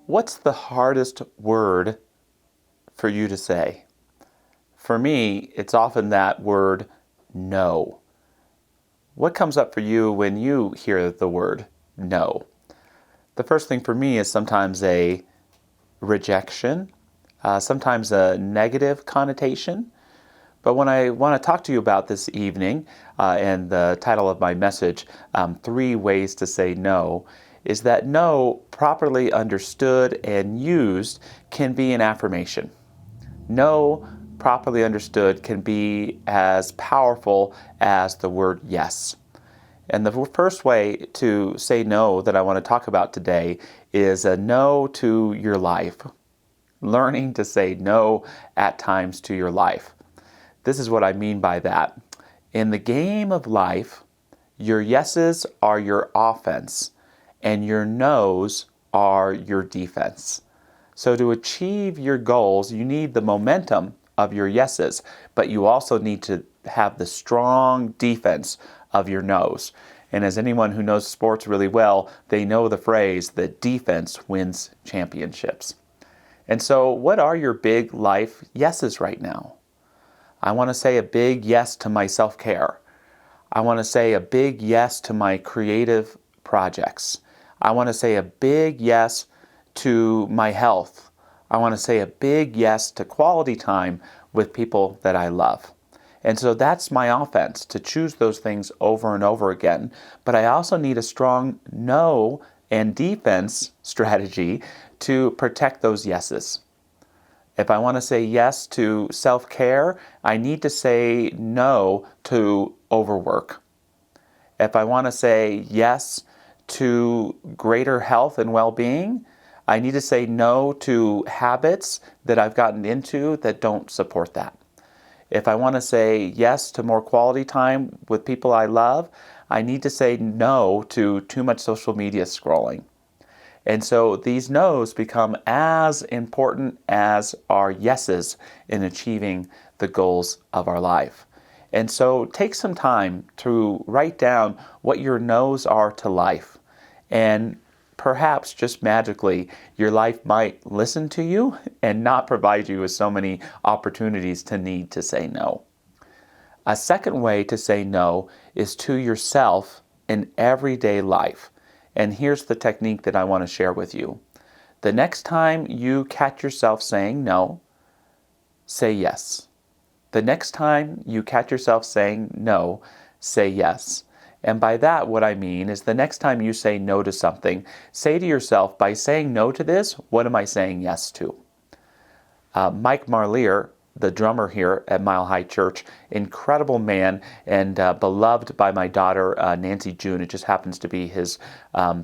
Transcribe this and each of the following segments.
What's the hardest word for you to say? For me, it's often that word no. What comes up for you when you hear the word no? The first thing for me is sometimes a rejection, sometimes a negative connotation. But when I want to talk to you about this evening, and the title of my message, 3 Ways to Say No, is that no, properly understood and used, can be an affirmation. No, properly understood, can be as powerful as the word yes. And the first way to say no that I want to talk about today is a no to your life. Learning to say no at times to your life. This is what I mean by that. In the game of life, your yeses are your offense and your nos are your defense. So to achieve your goals, you need the momentum of your yeses, but you also need to have the strong defense of your nos. And as anyone who knows sports really well, they know the phrase that defense wins championships. And so what are your big life yeses right now? I want to say a big yes to my self-care. I want to say a big yes to my creative projects. I want to say a big yes to my health. I want to say a big yes to quality time with people that I love. And so that's my offense, to choose those things over and over again. But I also need a strong no and defense strategy to protect those yeses. If I want to say yes to self-care, I need to say no to overwork. If I want to say yes to greater health and well-being, I need to say no to habits that I've gotten into that don't support that. If I want to say yes to more quality time with people I love, I need to say no to too much social media scrolling. And so these no's become as important as our yeses in achieving the goals of our life. And so take some time to write down what your no's are to life. And perhaps just magically, your life might listen to you and not provide you with so many opportunities to need to say no. A second way to say no is to yourself in everyday life. And here's the technique that I want to share with you. The next time you catch yourself saying no, say yes. The next time you catch yourself saying no, say yes. And by that, what I mean is the next time you say no to something, say to yourself, by saying no to this, what am I saying yes to? Mike Marlier, the drummer here at Mile High Church, incredible man and beloved by my daughter, Nancy June. It just happens to be his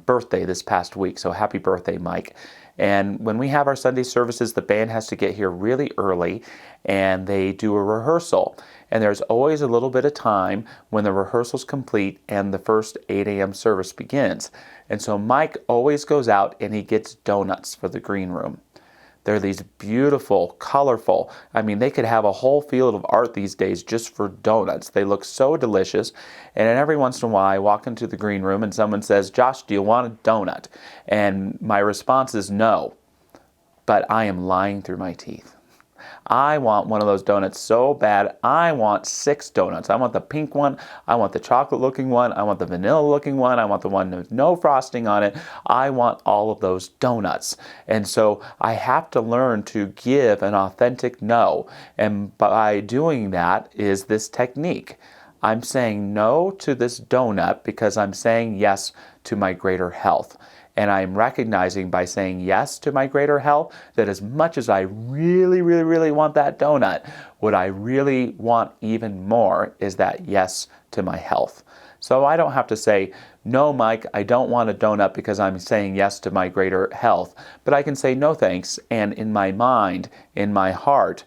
birthday this past week, so happy birthday, Mike. And when we have our Sunday services, the band has to get here really early, and they do a rehearsal. And there's always a little bit of time when the rehearsal's complete and the first 8 a.m. service begins. And so Mike always goes out and he gets donuts for the green room. They're these beautiful, colorful, they could have a whole field of art these days just for donuts. They look so delicious. And every once in a while, I walk into the green room and someone says, "Josh, do you want a donut?" And my response is no, but I am lying through my teeth. I want one of those donuts so bad. I want 6 donuts. I want the pink one. I want the chocolate looking one. I want the vanilla looking one. I want the one with no frosting on it. I want all of those donuts. And so I have to learn to give an authentic no. And by doing that is this technique. I'm saying no to this donut because I'm saying yes to my greater health. And I'm recognizing by saying yes to my greater health that as much as I really, really, really want that donut, what I really want even more is that yes to my health. So I don't have to say, "No, Mike, I don't want a donut because I'm saying yes to my greater health." But I can say, "No, thanks." And in my mind, in my heart,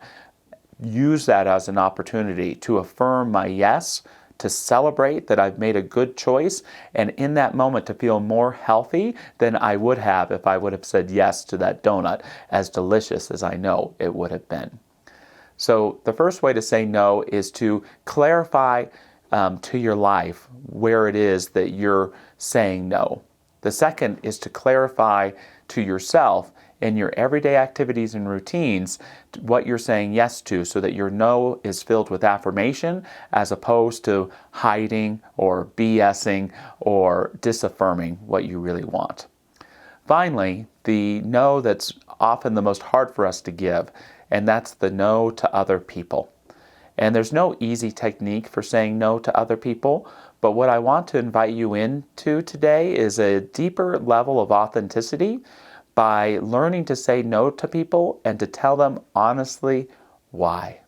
use that as an opportunity to affirm my yes, to celebrate that I've made a good choice, and in that moment to feel more healthy than I would have if I would have said yes to that donut, as delicious as I know it would have been. So the first way to say no is to clarify to your life where it is that you're saying no. The second is to clarify to yourself in your everyday activities and routines what you're saying yes to, so that your no is filled with affirmation as opposed to hiding or BSing or disaffirming what you really want. Finally, the no that's often the most hard for us to give, and that's the no to other people. And there's no easy technique for saying no to other people, but what I want to invite you into today is a deeper level of authenticity by learning to say no to people and to tell them honestly why.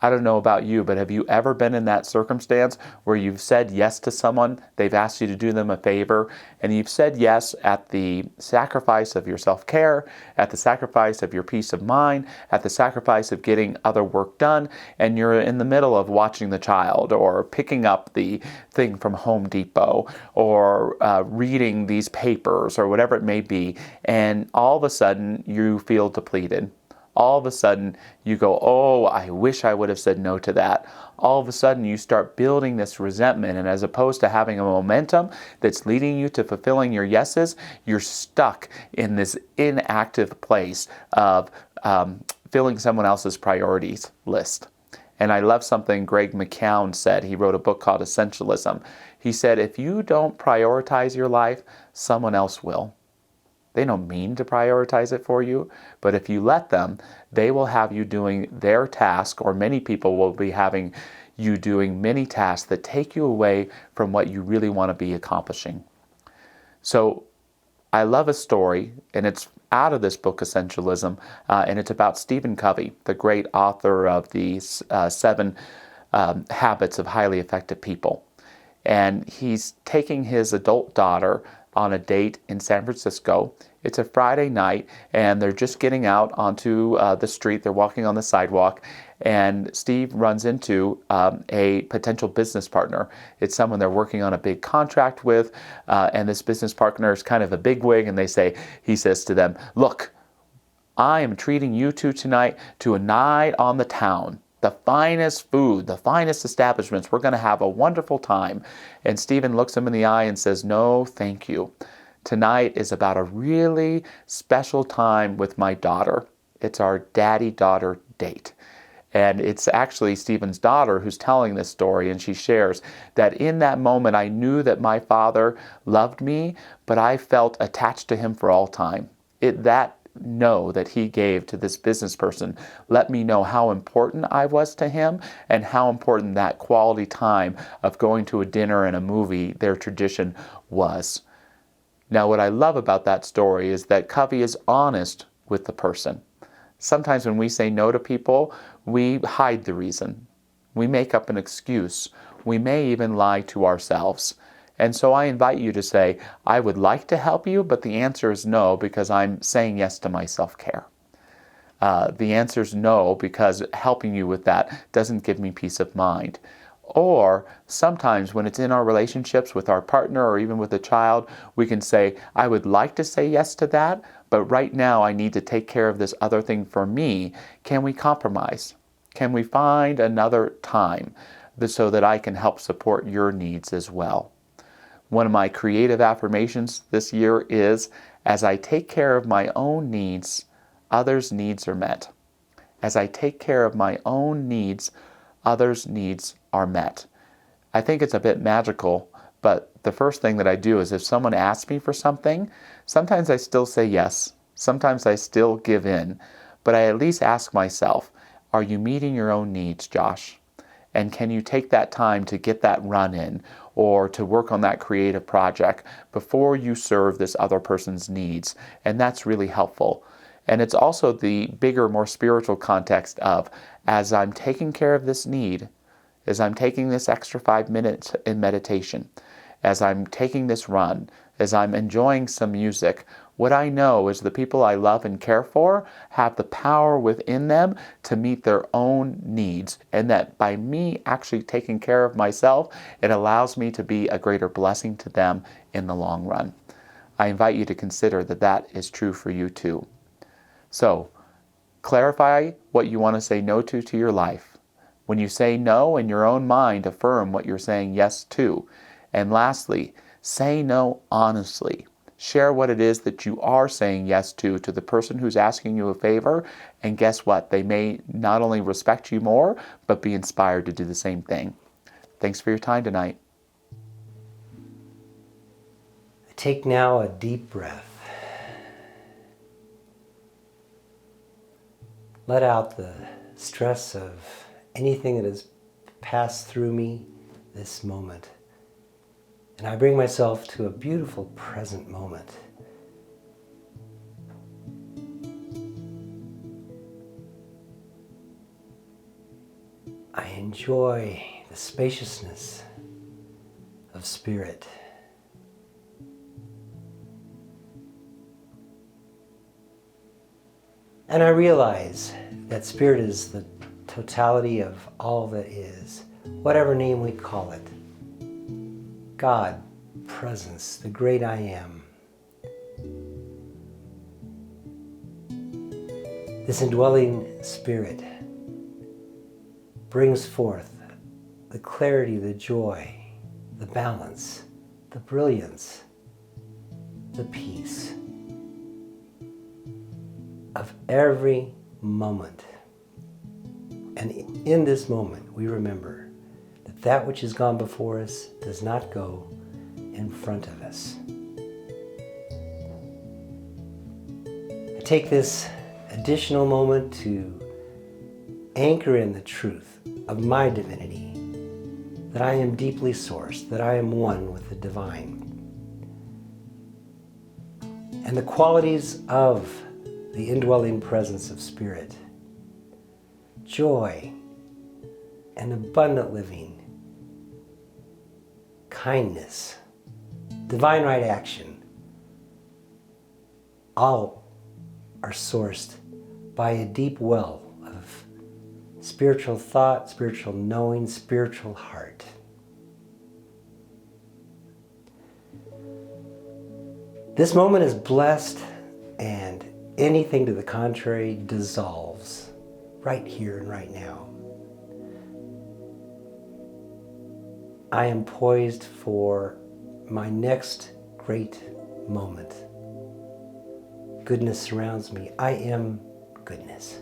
I don't know about you, but have you ever been in that circumstance where you've said yes to someone, they've asked you to do them a favor, and you've said yes at the sacrifice of your self-care, at the sacrifice of your peace of mind, at the sacrifice of getting other work done, and you're in the middle of watching the child or picking up the thing from Home Depot or reading these papers or whatever it may be, and all of a sudden you feel depleted. All of a sudden you go, oh, I wish I would have said no to that. All of a sudden you start building this resentment, and as opposed to having a momentum that's leading you to fulfilling your yeses, you're stuck in this inactive place of filling someone else's priorities list. And I love something Greg McKeown said. He wrote a book called Essentialism. He said, if you don't prioritize your life, someone else will. They don't mean to prioritize it for you, but if you let them, they will have you doing their task, or many people will be having you doing many tasks that take you away from what you really want to be accomplishing. So I love a story, and it's out of this book, Essentialism, and it's about Stephen Covey, the great author of the 7 Habits of Highly Effective People. And he's taking his adult daughter on a date in San Francisco. It's a Friday night, and they're just getting out onto the street. They're walking on the sidewalk, and Steve runs into a potential business partner. It's someone they're working on a big contract with, and this business partner is kind of a bigwig, and he says to them, look, I am treating you two tonight to a night on the town. The finest food, the finest establishments. We're going to have a wonderful time. And Stephen looks him in the eye and says, no, thank you. Tonight is about a really special time with my daughter. It's our daddy-daughter date. And it's actually Stephen's daughter who's telling this story, and she shares that in that moment I knew that my father loved me, but I felt attached to him for all time. That no that he gave to this business person let me know how important I was to him, and how important that quality time of going to a dinner and a movie, their tradition, was. Now, what I love about that story is that Covey is honest with the person. Sometimes when we say no to people, we hide the reason. We make up an excuse. We may even lie to ourselves. And so I invite you to say, I would like to help you, but the answer is no, because I'm saying yes to my self-care. The answer is no, because helping you with that doesn't give me peace of mind. Or sometimes when it's in our relationships with our partner or even with a child, we can say, I would like to say yes to that, but right now I need to take care of this other thing for me. Can we compromise? Can we find another time so that I can help support your needs as well? One of my creative affirmations this year is, as I take care of my own needs, others' needs are met. As I take care of my own needs, others' needs are met. I think it's a bit magical, but the first thing that I do is if someone asks me for something, sometimes I still say yes. Sometimes I still give in, but I at least ask myself, are you meeting your own needs, Josh? And can you take that time to get that run in, or to work on that creative project before you serve this other person's needs? And that's really helpful. And it's also the bigger, more spiritual context of, as I'm taking care of this need, as I'm taking this extra 5 minutes in meditation, as I'm taking this run, as I'm enjoying some music, what I know is the people I love and care for have the power within them to meet their own needs, and that by me actually taking care of myself, it allows me to be a greater blessing to them in the long run. I invite you to consider that that is true for you too. So, clarify what you want to say no to your life. When you say no in your own mind, affirm what you're saying yes to. And lastly, say no honestly. Share what it is that you are saying yes to the person who's asking you a favor, and guess what? They may not only respect you more, but be inspired to do the same thing. Thanks for your time tonight. Take now a deep breath. Let out the stress of anything that has passed through me this moment. And I bring myself to a beautiful present moment. I enjoy the spaciousness of spirit. And I realize that spirit is the totality of all that is, whatever name we call it. God, presence, the great I am. This indwelling spirit brings forth the clarity, the joy, the balance, the brilliance, the peace of every moment. And in this moment, we remember that that which has gone before us does not go in front of us. I take this additional moment to anchor in the truth of my divinity, that I am deeply sourced, that I am one with the divine. And the qualities of the indwelling presence of spirit, joy and abundant living, kindness, divine right action, all are sourced by a deep well of spiritual thought, spiritual knowing, spiritual heart. This moment is blessed, and anything to the contrary dissolves right here and right now. I am poised for my next great moment. Goodness surrounds me. I am goodness.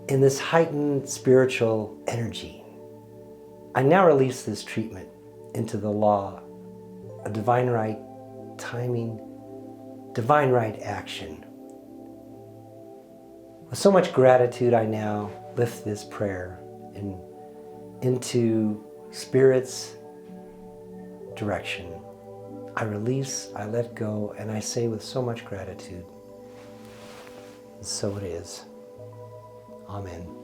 In this heightened spiritual energy, I now release this treatment into the law of divine right timing, divine right action. With so much gratitude, I now lift this prayer into Spirit's direction. I release, I let go, and I say with so much gratitude, and so it is. Amen.